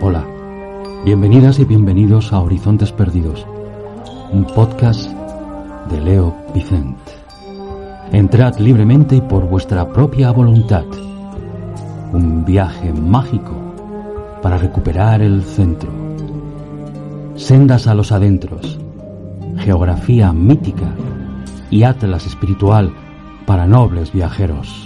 Hola, bienvenidas y bienvenidos a Horizontes Perdidos, un podcast de Leo Vicent. Entrad libremente y por vuestra propia voluntad. Un viaje mágico para recuperar el centro. Sendas a los adentros, geografía mítica y atlas espiritual para nobles viajeros.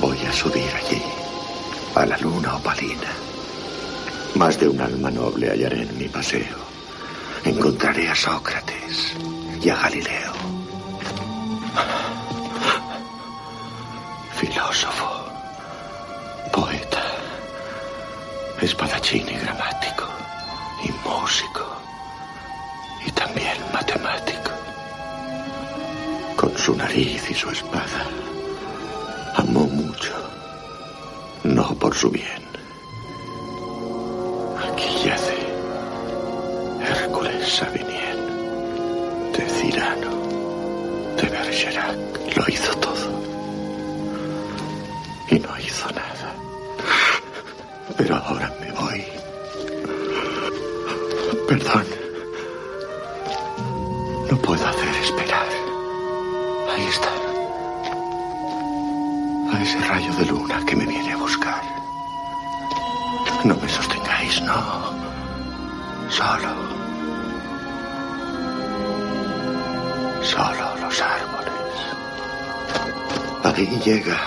Voy a subir allí, a la luna opalina. Más de un alma noble hallaré en mi paseo. Encontraré a Sócrates y a Galileo. Filósofo, poeta, espadachín y gramático, y músico, y también matemático. Con su nariz y su espada, amó mucho, no por su bien. Aquí yace Hércules Savinien, de Cirano, de Bergerac. Lo hizo todo y no hizo nada. Pero ahora me voy. Perdón. No puedo hacer esperar. Ahí está. A ese rayo de luna que me viene a buscar. No me sostengáis, no. Solo los árboles. Ahí llega.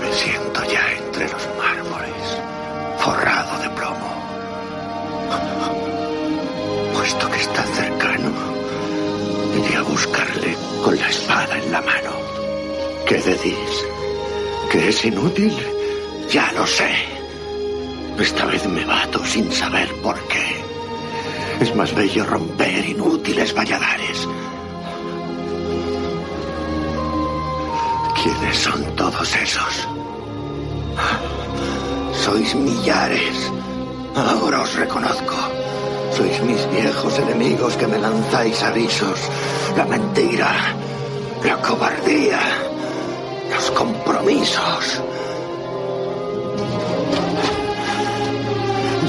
Me siento ya entre los mármoles, forrado de plomo. Puesto que está cercano, iré a buscarle con la espada en la mano. ¿Qué decís? ¿Que es inútil? Ya lo sé. Esta vez me bato sin saber por qué. Es más bello romper inútiles valladares. ¿Quiénes son todos esos? Sois millares. Ahora os reconozco. Sois mis viejos enemigos que me lanzáis avisos. La mentira, la cobardía, los compromisos.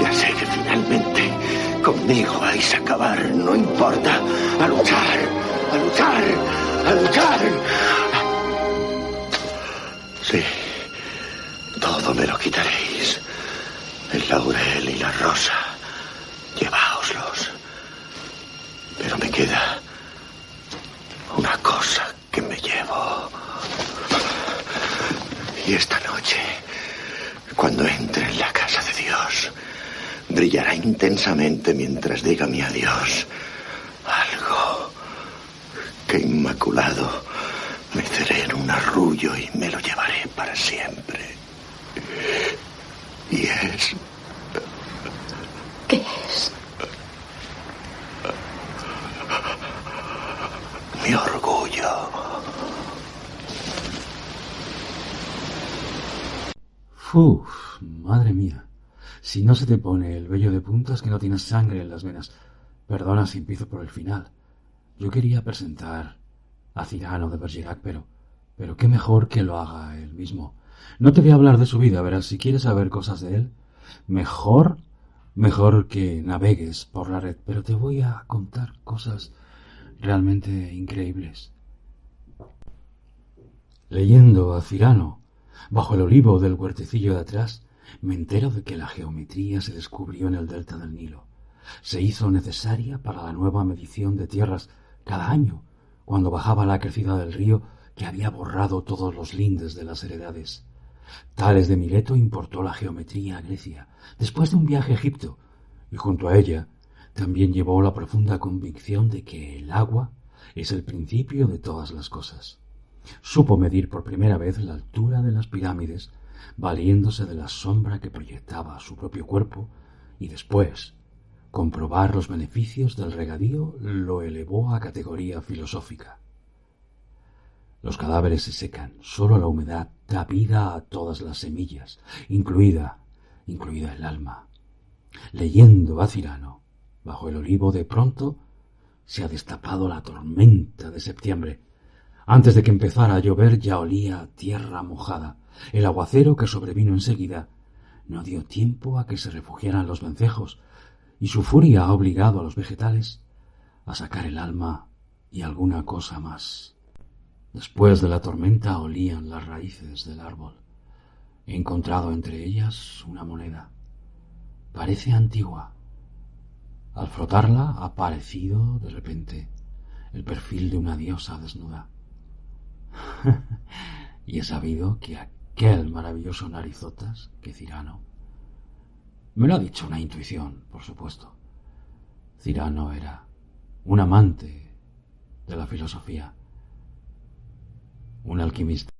Ya sé que finalmente conmigo vais a acabar, no importa. A luchar, a luchar, a luchar. Sí, todo me lo quitaréis. El laurel y la rosa, lleváoslos. Pero me queda una cosa que me llevo. Y esta noche, cuando entre en la casa de Dios, brillará intensamente mientras diga mi adiós. Algo que inmaculado meceré en un arrullo y me lo llevaré para siempre. Y es... ¿Qué es? Mi orgullo. Uf, madre mía. Si no se te pone el vello de punta es que no tienes sangre en las venas. Perdona si empiezo por el final. Yo quería presentar a Cyrano de Bergerac, pero qué mejor que lo haga él mismo. No te voy a hablar de su vida, verás, si quieres saber cosas de él, mejor que navegues por la red, pero te voy a contar cosas realmente increíbles. Leyendo a Cyrano, bajo el olivo del huertecillo de atrás, me entero de que la geometría se descubrió en el delta del Nilo. Se hizo necesaria para la nueva medición de tierras cada año, cuando bajaba la crecida del río que había borrado todos los lindes de las heredades. Tales de Mileto importó la geometría a Grecia, después de un viaje a Egipto, y junto a ella también llevó la profunda convicción de que el agua es el principio de todas las cosas. Supo medir por primera vez la altura de las pirámides, valiéndose de la sombra que proyectaba su propio cuerpo, y después comprobar los beneficios del regadío lo elevó a categoría filosófica. Los cadáveres se secan, solo la humedad da vida a todas las semillas, incluida el alma. Leyendo a Cyrano, bajo el olivo, de pronto se ha destapado la tormenta de septiembre. Antes de que empezara a llover ya olía a tierra mojada. El aguacero, que sobrevino enseguida, no dio tiempo a que se refugiaran los vencejos, y su furia ha obligado a los vegetales a sacar el alma y alguna cosa más. Después de la tormenta olían las raíces del árbol. He encontrado entre ellas una moneda. Parece antigua. Al frotarla ha aparecido de repente el perfil de una diosa desnuda. Y he sabido que aquel maravilloso narizotas, que Cyrano, me lo ha dicho una intuición, por supuesto. Cyrano era un amante de la filosofía, un alquimista.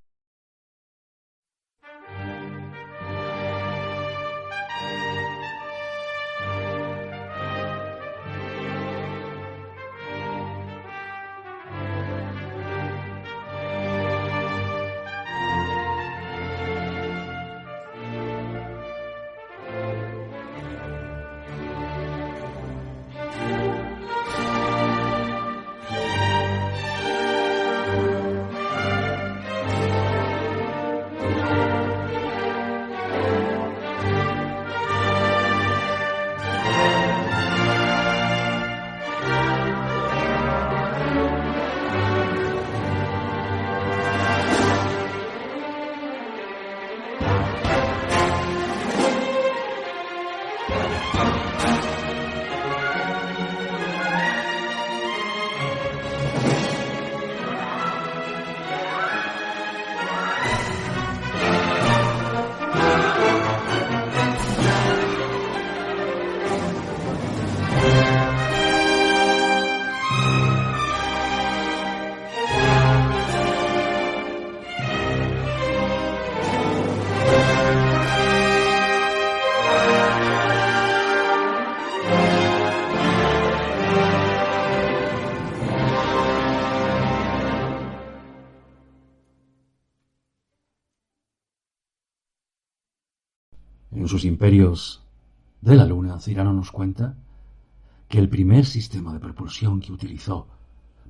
En sus imperios de la Luna, Cyrano nos cuenta que el primer sistema de propulsión que utilizó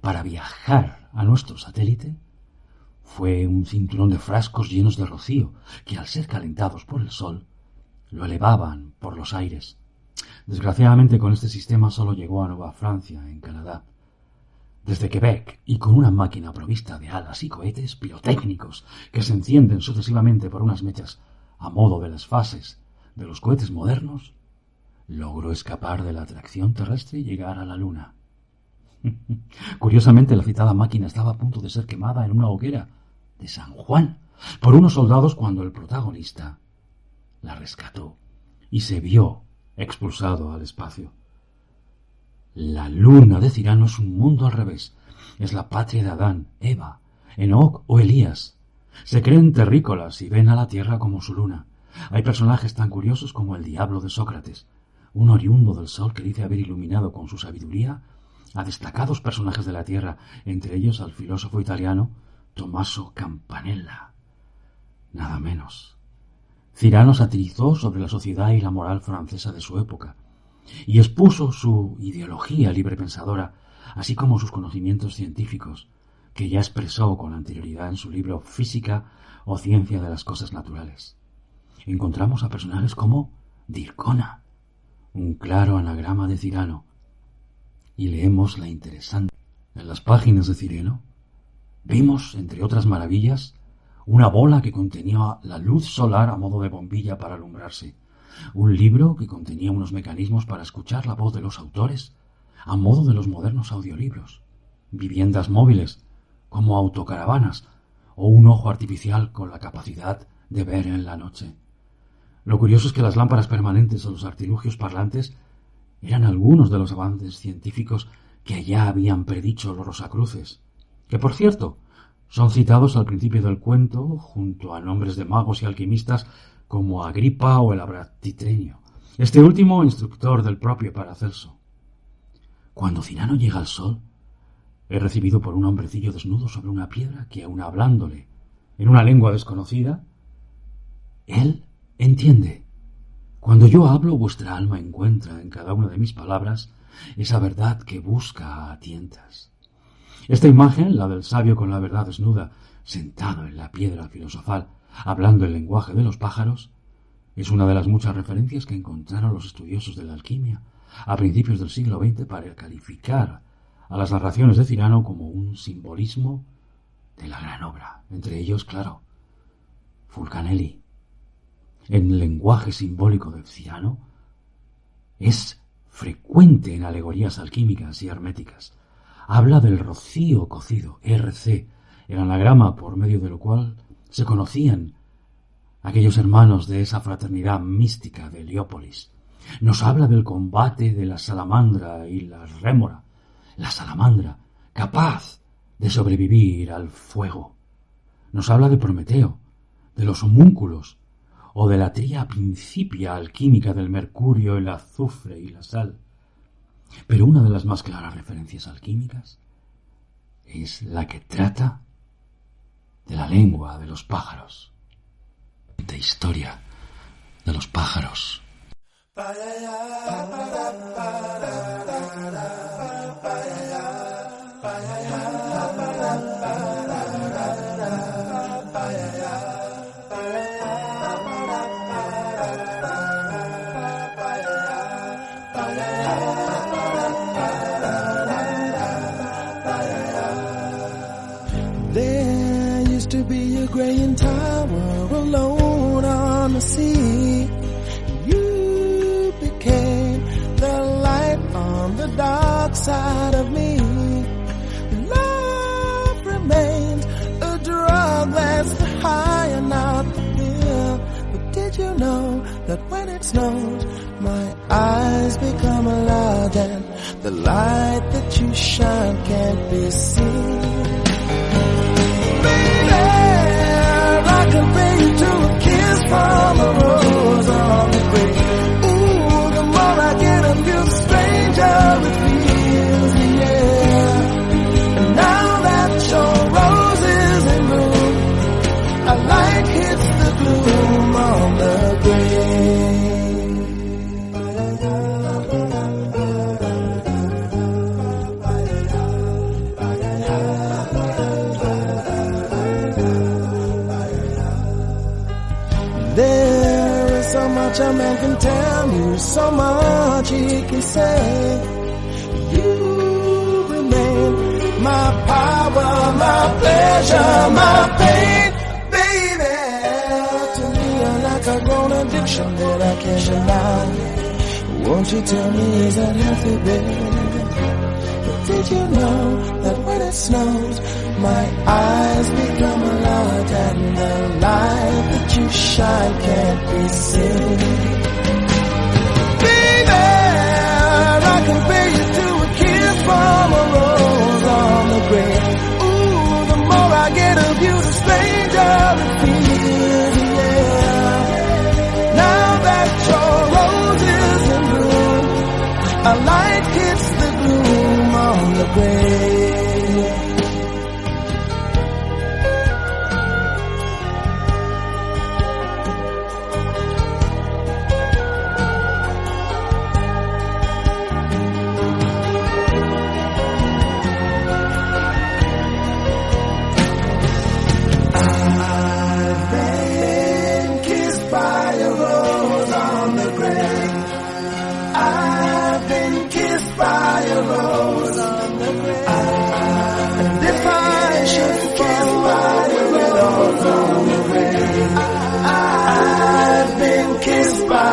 para viajar a nuestro satélite fue un cinturón de frascos llenos de rocío que, al ser calentados por el sol, lo elevaban por los aires. Desgraciadamente, con este sistema solo llegó a Nueva Francia, en Canadá. Desde Quebec, y con una máquina provista de alas y cohetes pirotécnicos que se encienden sucesivamente por unas mechas a modo de las fases de los cohetes modernos, logró escapar de la atracción terrestre y llegar a la Luna. Curiosamente, la citada máquina estaba a punto de ser quemada en una hoguera de San Juan por unos soldados cuando el protagonista la rescató y se vio expulsado al espacio. La Luna de Cyrano es un mundo al revés. Es la patria de Adán, Eva, Enoc o Elías. Se creen terrícolas y ven a la Tierra como su luna. Hay personajes tan curiosos como el diablo de Sócrates, un oriundo del Sol que dice haber iluminado con su sabiduría a destacados personajes de la Tierra, entre ellos al filósofo italiano Tommaso Campanella. Nada menos. Cyrano satirizó sobre la sociedad y la moral francesa de su época y expuso su ideología librepensadora, así como sus conocimientos científicos, que ya expresó con anterioridad en su libro Física o Ciencia de las Cosas Naturales. Encontramos a personajes como D'Ircona, un claro anagrama de Cyrano, y leemos la interesante. En las páginas de Cyrano vimos, entre otras maravillas, una bola que contenía la luz solar a modo de bombilla para alumbrarse, un libro que contenía unos mecanismos para escuchar la voz de los autores a modo de los modernos audiolibros, viviendas móviles como autocaravanas o un ojo artificial con la capacidad de ver en la noche. Lo curioso es que las lámparas permanentes o los artilugios parlantes eran algunos de los avances científicos que ya habían predicho los Rosacruces, que por cierto son citados al principio del cuento junto a nombres de magos y alquimistas como Agripa o el Abratitrenio, este último instructor del propio Paracelso. Cuando Cyrano llega al sol, es recibido por un hombrecillo desnudo sobre una piedra que, aun hablándole en una lengua desconocida, él entiende. Cuando yo hablo, vuestra alma encuentra en cada una de mis palabras esa verdad que busca a tientas. Esta imagen, la del sabio con la verdad desnuda, sentado en la piedra filosofal, hablando el lenguaje de los pájaros, es una de las muchas referencias que encontraron los estudiosos de la alquimia a principios del siglo XX para calificar a las narraciones de Cyrano como un simbolismo de la gran obra. Entre ellos, claro, Fulcanelli. En el lenguaje simbólico de Cyrano es frecuente en alegorías alquímicas y herméticas. Habla del rocío cocido, RC, el anagrama por medio de lo cual se conocían aquellos hermanos de esa fraternidad mística de Heliópolis. Nos habla del combate de la salamandra y la rémora. La salamandra, capaz de sobrevivir al fuego. Nos habla de Prometeo, de los homúnculos, o de la tría principia alquímica del mercurio, el azufre y la sal. Pero una de las más claras referencias alquímicas es la que trata de la lengua de los pájaros, de historia de los pájaros. There used to be a graying tower alone on the sea. You became the light on the dark side of me. Love remains a drug that's the high and not the pill. But did you know that when it snows, my eyes become alive and the light that you shine can't be seen? I compare you to a kiss from a rose on the grave. Ooh, the more I get of you, the stranger it feels, yeah. And now that your rose is in bloom, a light hits the gloom on the grave. A man can tell you so much he can say. You remain my power, my pleasure, my pain, baby. To me you're like a grown addiction that I can't deny. Won't you tell me, is that healthy, baby? But did you know that when it snows, my eyes become a light and the light that you shine can't be seen? Baby, I compare you to a kiss from a rose on the grave. Ooh, the more I get of you, the stranger it feels, yeah. Now that your rose is in bloom, a light hits the gloom on the grave.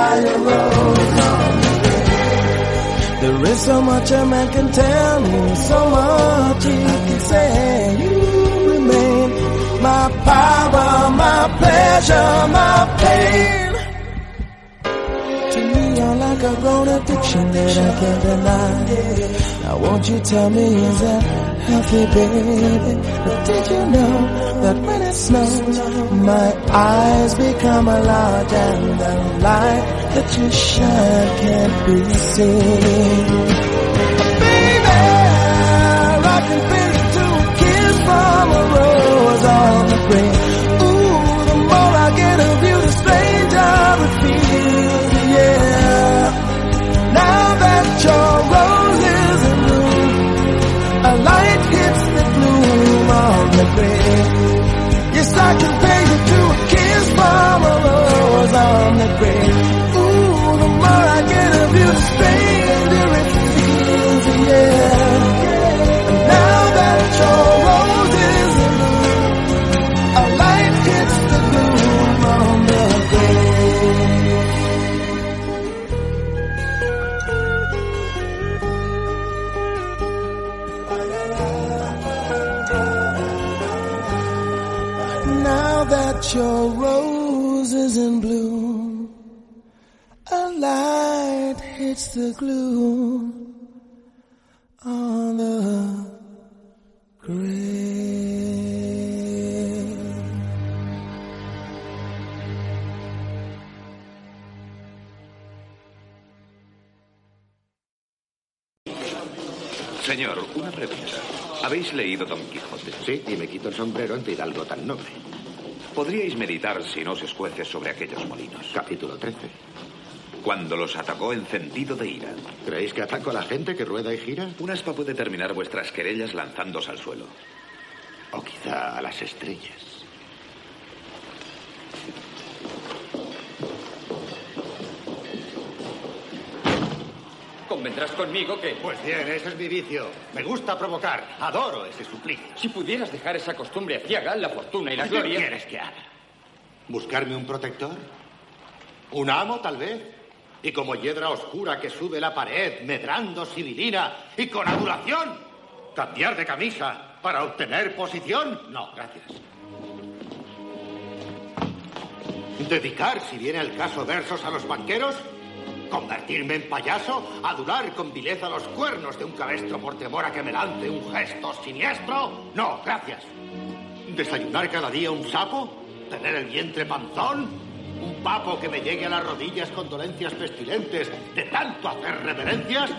fire rose on the grave. There is so much a man can tell me, so much he can say. You remain my power, my pleasure, my pain. To me, you're like a grown addiction that I can't deny. Now won't you tell me, is that healthy, baby? But did you know that when it snows, my eyes become a large and the light that you shine can't be seen? Baby, I can feel it to a kiss from a rose on the grave. Ooh, the more I get of you, the stranger it feels, yeah. Now that your rose is in bloom, a light hits the gloom on the grave. Yes, I can pay you to a kiss from a rose on the grave. Ooh, the more I get of you, the stranger it feels, yeah. And now that your rose is in bloom, a light hits the gloom on the grave. Now that your rose is in bloom, a light hits the gloom on the grave. Señor, una pregunta. ¿Habéis leído Don Quijote? Sí, y me quito el sombrero ante hidalgo tan noble. ¿Podríais meditar si no os escuece sobre aquellos molinos? Capítulo 13. Cuando los atacó encendido de ira. ¿Creéis que ataco a la gente que rueda y gira? Un aspa puede terminar vuestras querellas lanzándose al suelo. O quizá a las estrellas. ¿Convendrás conmigo que...? Pues bien, ese es mi vicio. Me gusta provocar. Adoro ese suplicio. Si pudieras dejar esa costumbre aciaga, la fortuna y la ¿Qué gloria... quieres que haga? ¿Buscarme un protector? ¿Un amo, tal vez? Y como hiedra oscura que sube la pared, medrando sibilina y con adulación, ¿cambiar de camisa para obtener posición? No, gracias. ¿Dedicar, si viene el caso, versos a los banqueros? ¿Convertirme en payaso? ¿Adular con vileza los cuernos de un cabestro por temor a que me lance un gesto siniestro? No, gracias. ¿Desayunar cada día un sapo? ¿Tener el vientre panzón? ¿Un papo que me llegue a las rodillas con dolencias pestilentes de tanto hacer reverencias?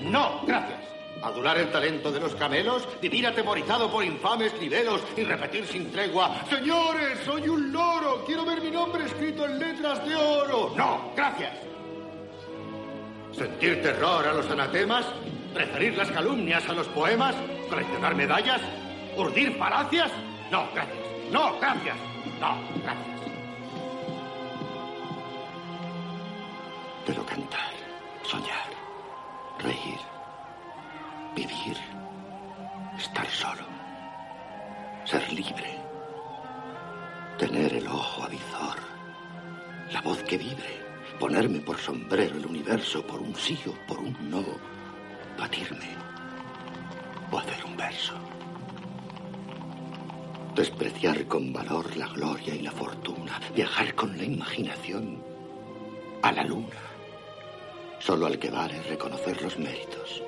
No, gracias. ¿Adular el talento de los camelos? ¿Vivir atemorizado por infames libelos y repetir sin tregua: señores, soy un loro, quiero ver mi nombre escrito en letras de oro? No, gracias. ¿Sentir terror a los anatemas? ¿Preferir las calumnias a los poemas? ¿Coleccionar medallas? ¿Urdir falacias? No, gracias. No, gracias. No, gracias. Pero cantar, soñar, reír, vivir, estar solo, ser libre, tener el ojo avizor, la voz que vibre, ponerme por sombrero el universo por un sí o por un no, batirme o hacer un verso. Despreciar con valor la gloria y la fortuna, viajar con la imaginación a la luna. Solo al que vale reconocer los méritos,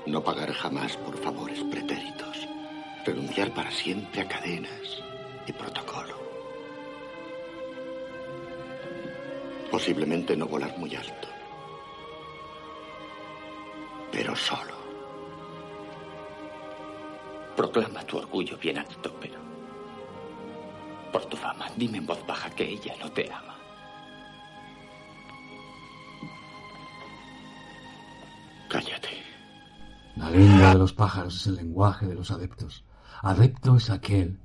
no pagar jamás por favores pretéritos, renunciar para siempre a cadenas y protocolo. Posiblemente no volar muy alto, pero solo. Proclama tu orgullo bien alto, pero... por tu fama, dime en voz baja que ella no te ama. Cállate. La lengua de los pájaros es el lenguaje de los adeptos. Adepto es aquel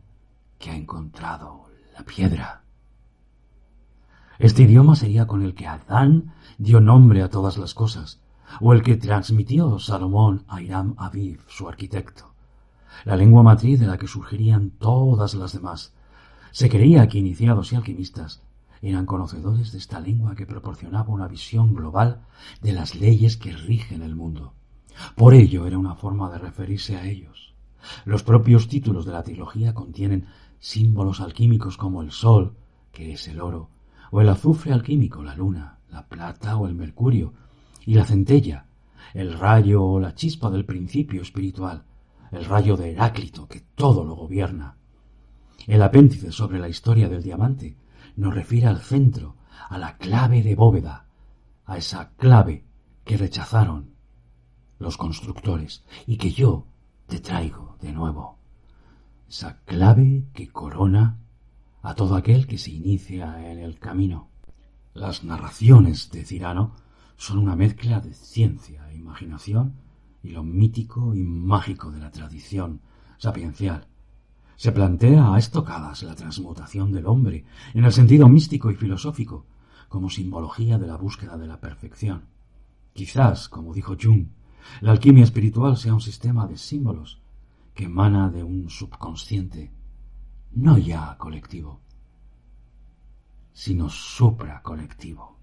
que ha encontrado la piedra. Este idioma sería con el que Adán dio nombre a todas las cosas, o el que transmitió Salomón a Hiram Aviv, su arquitecto. La lengua matriz de la que surgirían todas las demás. Se creía que iniciados y alquimistas eran conocedores de esta lengua que proporcionaba una visión global de las leyes que rigen el mundo. Por ello era una forma de referirse a ellos. Los propios títulos de la trilogía contienen símbolos alquímicos como el sol, que es el oro, o el azufre alquímico, la luna, la plata o el mercurio, y la centella, el rayo o la chispa del principio espiritual, el rayo de Heráclito, que todo lo gobierna. El apéndice sobre la historia del diamante nos refiere al centro, a la clave de bóveda, a esa clave que rechazaron los constructores y que yo te traigo de nuevo. Esa clave que corona a todo aquel que se inicia en el camino. Las narraciones de Cyrano son una mezcla de ciencia e imaginación y lo mítico y mágico de la tradición sapiencial. Se plantea a estocadas la transmutación del hombre en el sentido místico y filosófico, como simbología de la búsqueda de la perfección. Quizás, como dijo Jung, la alquimia espiritual sea un sistema de símbolos que emana de un subconsciente, no ya colectivo, sino supracolectivo.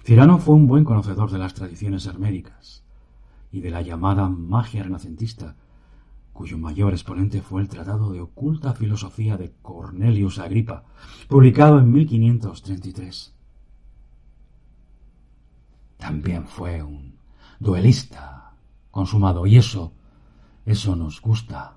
Cyrano fue un buen conocedor de las tradiciones herméticas y de la llamada magia renacentista, cuyo mayor exponente fue el Tratado de Oculta Filosofía de Cornelius Agripa, publicado en 1533. También fue un duelista consumado, y eso nos gusta.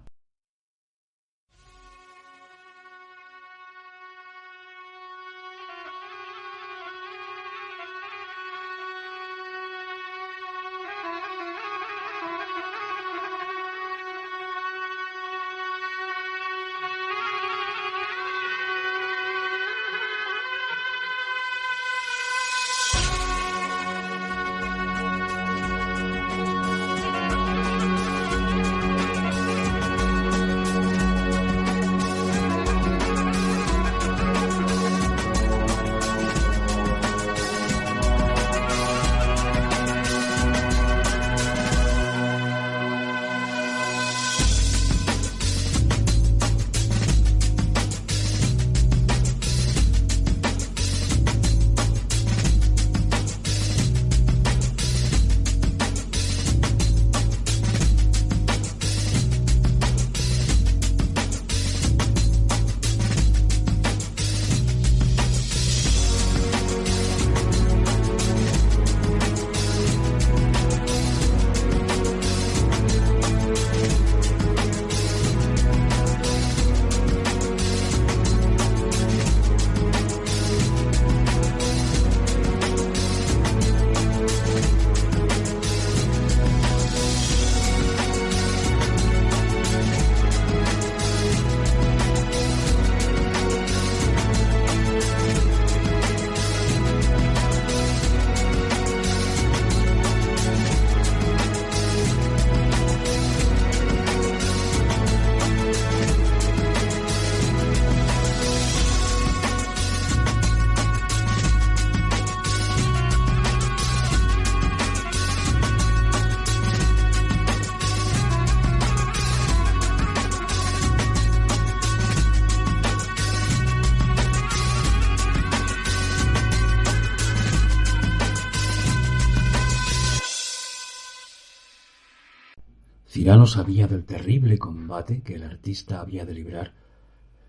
Cyrano sabía del terrible combate que el artista había de librar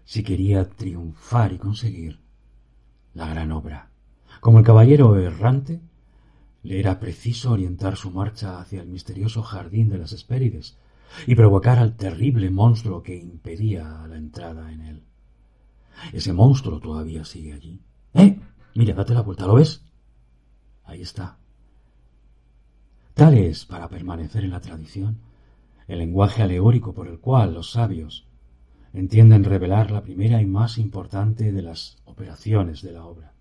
si quería triunfar y conseguir la gran obra. Como el caballero errante, le era preciso orientar su marcha hacia el misterioso jardín de las Hespérides y provocar al terrible monstruo que impedía la entrada en él. Ese monstruo todavía sigue allí. Mira, date la vuelta, ¿lo ves? Ahí está. Tal es, para permanecer en la tradición, el lenguaje alegórico por el cual los sabios entienden revelar la primera y más importante de las operaciones de la obra.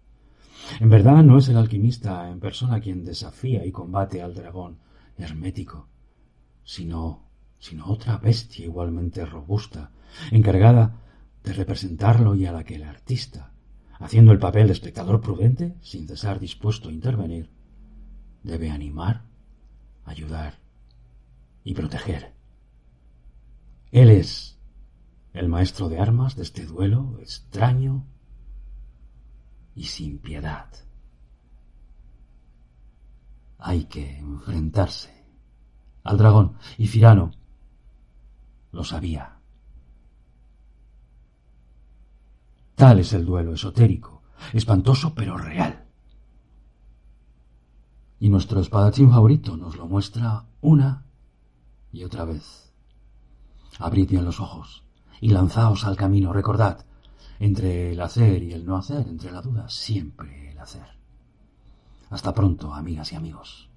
En verdad no es el alquimista en persona quien desafía y combate al dragón hermético, sino otra bestia igualmente robusta, encargada de representarlo y a la que el artista, haciendo el papel de espectador prudente, sin cesar dispuesto a intervenir, debe animar, ayudar y proteger. Él es el maestro de armas de este duelo extraño y sin piedad. Hay que enfrentarse al dragón, y Cyrano lo sabía. Tal es el duelo esotérico, espantoso pero real. Y nuestro espadachín favorito nos lo muestra una y otra vez. Abrid bien los ojos y lanzaos al camino. Recordad, entre el hacer y el no hacer, entre la duda, siempre el hacer. Hasta pronto, amigas y amigos.